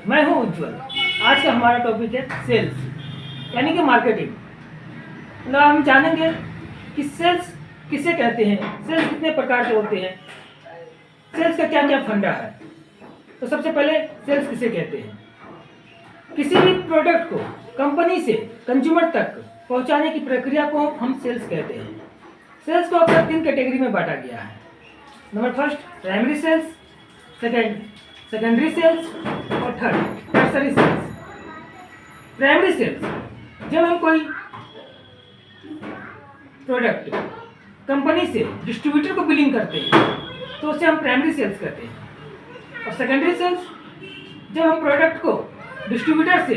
मैं हूं उज्जवल। आज का हमारा टॉपिक है सेल्स यानी कि मार्केटिंग। मतलब हम जानेंगे कि सेल्स किसे कहते हैं, सेल्स कितने प्रकार के होते हैं, सेल्स का क्या क्या फंडा है। तो सबसे पहले सेल्स किसे कहते हैं? किसी भी प्रोडक्ट को कंपनी से कंज्यूमर तक पहुंचाने की प्रक्रिया को हम सेल्स कहते हैं। सेल्स को अक्सर 3 कैटेगरी में बांटा गया है। Number first primary sales, secondary sales और third tertiary sales. Primary sales, जब हम कोई प्रोडक्ट कंपनी से डिस्ट्रीब्यूटर को बिलिंग करते हैं तो उसे हम प्राइमरी सेल्स कहते हैं। और सेकेंडरी सेल्स, जब हम प्रोडक्ट को डिस्ट्रीब्यूटर से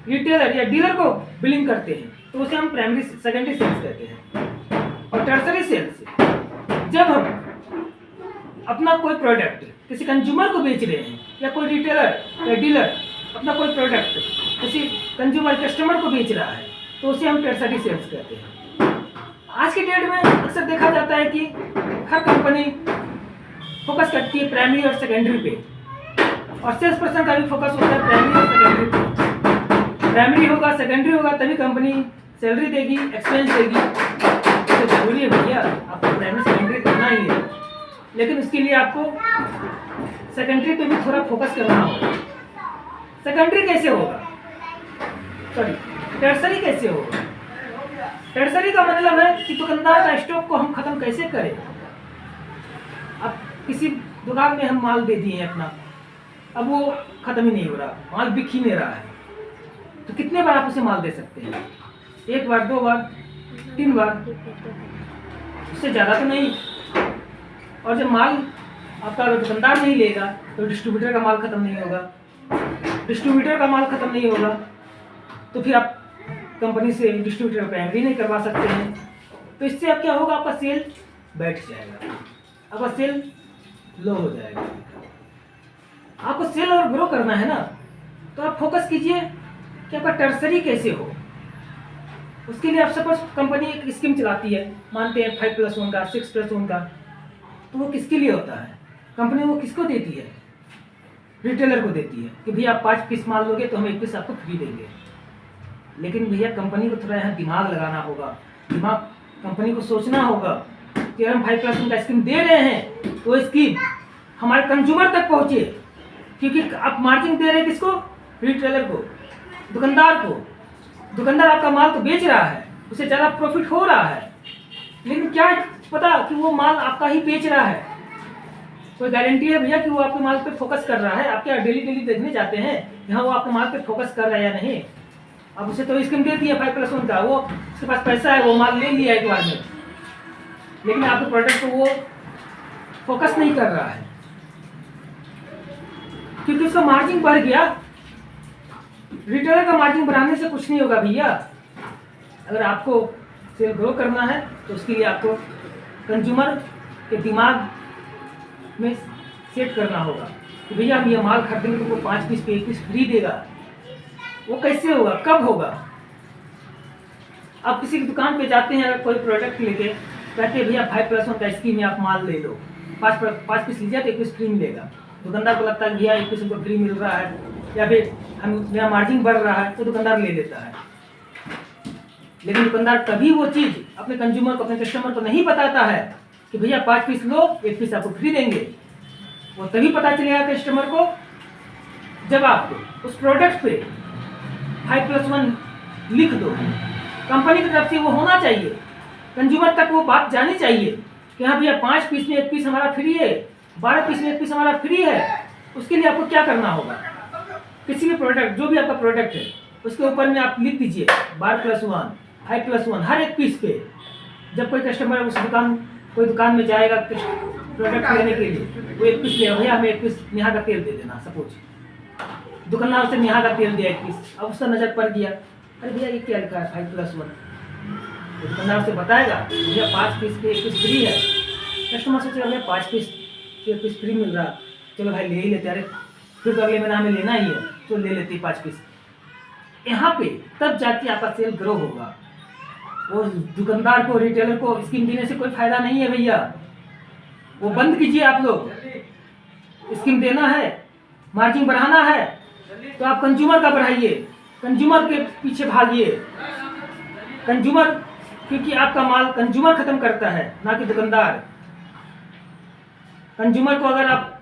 रिटेलर या डीलर को बिलिंग करते हैं तो उसे हम सेकेंडरी सेल्स कहते हैं। और टर्सरी सेल्स, जब हम अपना कोई प्रोडक्ट किसी कंज्यूमर को बेच रहे हैं या कोई रिटेलर या डीलर अपना कोई प्रोडक्ट किसी कंज्यूमर कस्टमर को बेच रहा है तो उसे हम टर्सरी सेल्स कहते हैं। आज के डेट में अक्सर देखा जाता है कि हर कंपनी फोकस करती है प्राइमरी और सेकेंडरी पे, और सेल्स पर्सन का भी फोकस होता है प्राइमरी और सेकेंडरी पे। प्राइमरी होगा, सेकेंडरी होगा, तभी कंपनी सैलरी देगी, एक्सपेंस देगी। तो जरूरी है भैया, आपको प्राइमरी सेकेंडरी करना ही है, लेकिन उसके लिए आपको सेकेंडरी पे भी थोड़ा फोकस करना होगा। सेकेंडरी कैसे होगा, सॉरी टर्सरी कैसे होगा? टर्सरी का मतलब है कि दुकानदार का स्टॉक को हम खत्म कैसे करें। अब किसी दुकान में हम माल दे दिए अपना, अब वो खत्म ही नहीं हो रहा, माल बिक ही नहीं रहा है, तो कितने बार आप उसे माल दे सकते हैं? 1 बार, 2 बार, 3 बार, उससे ज़्यादा तो नहीं। और जब माल आपका दुकानदार नहीं लेगा तो डिस्ट्रीब्यूटर का माल खत्म नहीं होगा, डिस्ट्रीब्यूटर का माल खत्म नहीं होगा तो फिर आप कंपनी से डिस्ट्रीब्यूटर प्राइमरी नहीं करवा सकते हैं। तो इससे अब क्या होगा, आपका सेल बैठ जाएगा, आपका सेल लो हो जाएगा। आपको सेल और ग्रो करना है ना, तो आप फोकस कीजिए कि आपका टर्सरी कैसे हो। उसके लिए आप सपोज कंपनी एक स्कीम चलाती है, मानते हैं 5+1 का, 6+1 का, तो वो किसके लिए होता है? कंपनी वो किसको देती है? रिटेलर को देती है कि भैया आप 5 पीस माल लोगे तो हम 1 पीस आपको फ्री देंगे। लेकिन भैया कंपनी को थोड़ा यहाँ दिमाग लगाना होगा, कंपनी को सोचना होगा कि अगर हम 5+1 का स्कीम दे रहे हैं तो स्कीम हमारे कंज्यूमर तक पहुँचे, क्योंकि आप मार्जिन दे रहे हैं किसको? रिटेलर को, दुकानदार को। दुकानदार आपका माल तो बेच रहा है, उसे ज़्यादा प्रॉफिट हो रहा है, लेकिन क्या पता कि वो माल आपका ही बेच रहा है? कोई गारंटी है भैया कि वो आपके माल पे फोकस कर रहा है? आप क्या डेली देखने जाते हैं यहाँ वो आपके माल पे फोकस कर रहा है या नहीं? अब उसे तो स्कीम दे दी है 5+1 का, वो उसके पास पैसा है, वो माल ले लिया एक बार में, लेकिन आपके प्रोडक्ट को वो फोकस नहीं कर रहा है क्योंकि उसका मार्जिन बढ़ गया। रिटेलर का मार्जिन बढ़ाने से कुछ नहीं होगा भैया। अगर आपको सेल ग्रो करना है तो उसके लिए आपको कंज्यूमर के दिमाग में सेट करना होगा कि भैया हम ये माल खरीदेंगे तो वो 5 पीस पे 1 पीस फ्री देगा। वो कैसे होगा, कब होगा? आप किसी की दुकान पे जाते हैं, अगर कोई प्रोडक्ट लेके कहते हैं भैया 5+1 का स्कीम में आप माल ले लो, 5 पीस लीजिए तो 1 पीस फ्री मिलेगा। दुकानदार को लगता है भैया 1 पीस हमको फ्री मिल रहा है या फिर मेरा मार्जिन बढ़ रहा है, तो दुकानदार ले लेता है। लेकिन दुकानदार कभी वो चीज़ अपने कंज्यूमर को, अपने कस्टमर को नहीं बताता है कि भैया 5 पीस लो 1 पीस आपको फ्री देंगे। वो तभी पता चलेगा कस्टमर को जब आपको उस प्रोडक्ट पे 5+1 लिख दो। कंपनी की तरफ से वो होना चाहिए, कंज्यूमर तक वो बात जानी चाहिए कि हाँ भैया 5 पीस में 1 पीस हमारा फ्री है, 12 पीस में 1 पीस हमारा फ्री है। उसके लिए आपको क्या करना होगा? किसी भी प्रोडक्ट, जो भी आपका प्रोडक्ट है, उसके ऊपर में आप लिख दीजिए 12+1, 5+1 हर 1 पीस पे। जब कोई कस्टमर उस कोई दुकान में जाएगा प्रोडक्ट लेने के लिए, वो 1 पीस लेगा, भैया हमें 1 पीस निहा का तेल दे देना। सपोज दुकानदार उसे निहा का तेल दिया 1 पीस, अब उसका नज़र पड़ गया, अरे भैया ये क्या लिखा है 5+1, तो दुकानदार उसे बताएगा भैया 5 पीस पे 1 पीस फ्री है। कस्टमर सोचेगा भैया 5 पीस पे 1 पीस फ्री मिल रहा, चलो भाई ले ही लेते, अरे फिर तो अगले महीना हमें लेना ही है तो ले लेते 5 पीस। यहाँ पे तब जाके आपका सेल ग्रो होगा। वो दुकानदार को, रिटेलर को स्कीम देने से कोई फायदा नहीं है भैया, वो बंद कीजिए। आप लोग स्कीम देना है, मार्जिन बढ़ाना है तो आप कंज्यूमर का बढ़ाइए, कंज्यूमर के पीछे भागिए। कंज्यूमर, क्योंकि आपका माल कंज्यूमर खत्म करता है, ना कि दुकानदार। कंज्यूमर को अगर आप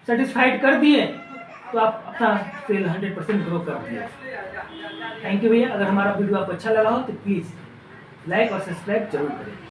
सेटिस्फाइड कर दिए तो आप अपना सेल 100% ग्रो कर दिए। थैंक यू भैया। अगर हमारा वीडियो आपको अच्छा लगा हो तो प्लीज़ लाइक और सब्सक्राइब जरूर करें।